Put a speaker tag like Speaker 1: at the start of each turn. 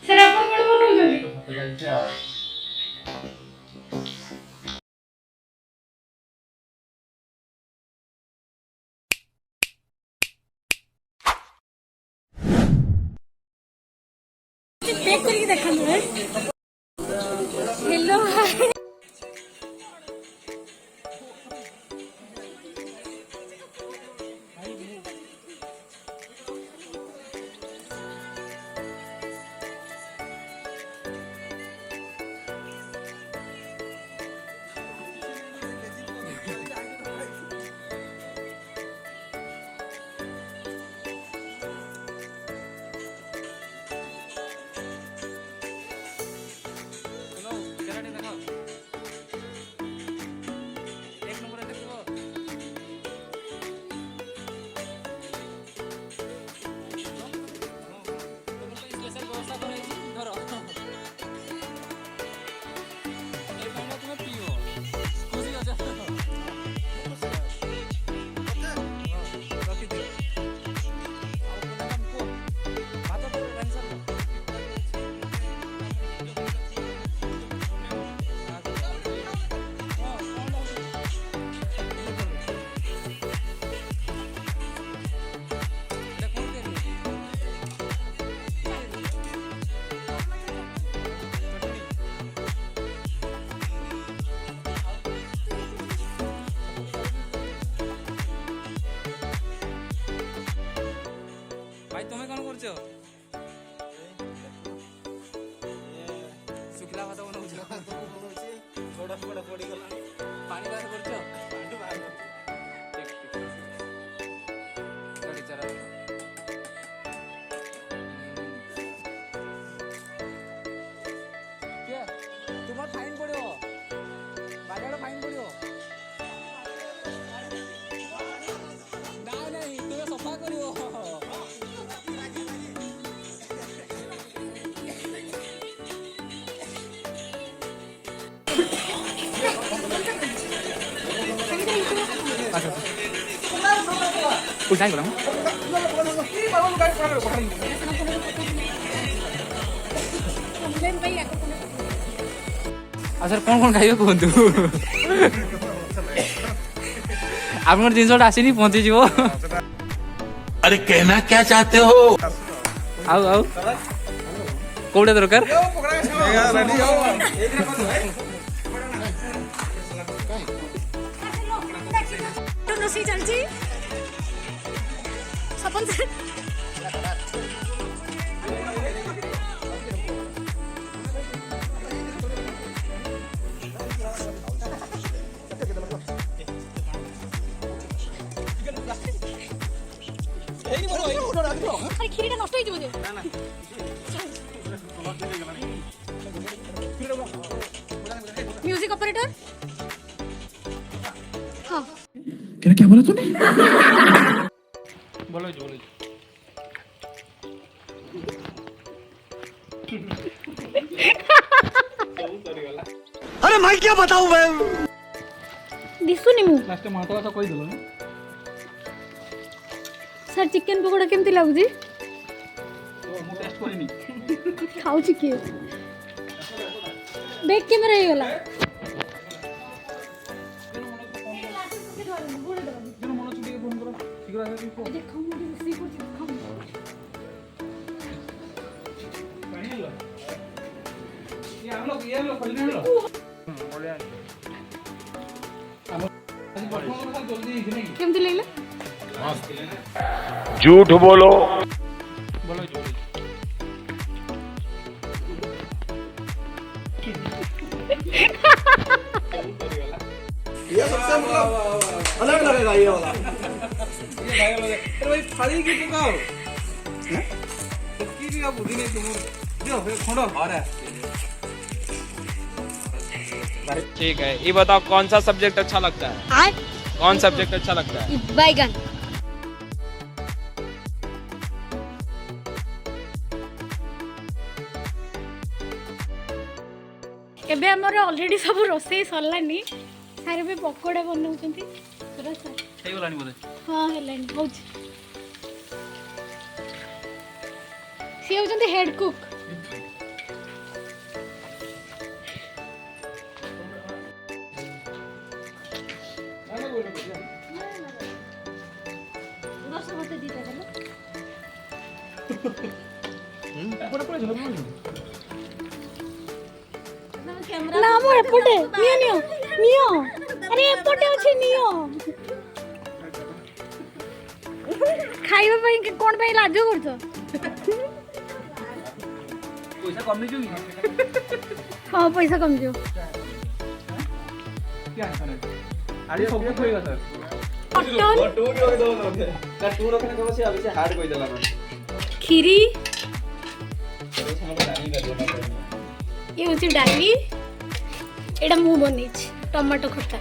Speaker 1: sir आप कौन बनाउछन् pack करके देखनु है हेलो
Speaker 2: भाई तुम्हें कौन करछ सुखला भात बनाउछ छोड़ा छोड़ा पड़ी गला पानी बाहर करछ पानी बाहर ठीक गाड़ी चला क्या तुम्हार फाइन पड़ो बाजार फाइन पड़ो नहीं नहीं तुम्हें सफा करियो उठाई बोला सर कौन कौन खाइबे कहतु आपन जिनसटा आसीनी पहुंची जीवो
Speaker 3: अरे कहना क्या चाहते हो
Speaker 2: आउ आउ कोडे दरकार
Speaker 1: रोषेई चलछि सपन सर अरे खीरीटा नष्ट होइजिबो जे ना ना म्यूजिक ऑपरेटर हां
Speaker 3: क्या बोला तूने
Speaker 2: बोलो
Speaker 3: अरे मैं क्या बताऊं मैं
Speaker 1: दिसुनी मु
Speaker 2: लास्ट मातला तो कोई दिलो ना
Speaker 1: सर चिकन पकोड़ा केमती लागुजी
Speaker 2: तो मु टेस्ट करिनी
Speaker 1: खाउची के बैक कैमरा हे गला
Speaker 2: जन मन छुटी के फोन करो शीघ्र आसे को
Speaker 1: देखो मु सी को देखो
Speaker 2: पानी लो ये हम लोग खोलने लो बोले हम आज परफॉर्म कर जल्दी नहीं
Speaker 1: केमती लागला
Speaker 3: झूठ बोलो
Speaker 2: बोलो जल्दी
Speaker 3: ये सबसे मतलब अलग लगेगा ये वाला
Speaker 2: अरे भाई फाड़ी की पुकाओ हैं तो की भी आप बुद्धि नहीं तुम जो फिर खोलो और है
Speaker 4: ठीक है ये बताओ कौन सा सब्जेक्ट अच्छा लगता है कौन सब्जेक्ट अच्छा लगता है
Speaker 1: बैगन एबे हमर ऑलरेडी सब रोसे सरलानी सारे भी पकोड़ा बनाउछंती पूरा सर
Speaker 2: सही बोलानी बोले
Speaker 1: हां हेलानी होछ सी होचंती हेड कुक ना मो एपटे नियो नियो नियो अरे एपटे अछि नियो खाइबा पई कोन पई लाजो करछो
Speaker 2: पैसा कम नहीं जोगी
Speaker 1: हां पैसा कम जो
Speaker 2: क्या है आड़ी सब कुछ होएगा सर
Speaker 1: मटन
Speaker 3: टू भी होके दो रखे का टू रखने के बस अभी से हार्ड कोई देला ना
Speaker 1: खीरी
Speaker 3: तो सामने डाली कर देना
Speaker 1: ये होची डाली एडा मु बनेछ टमाटो खट्टा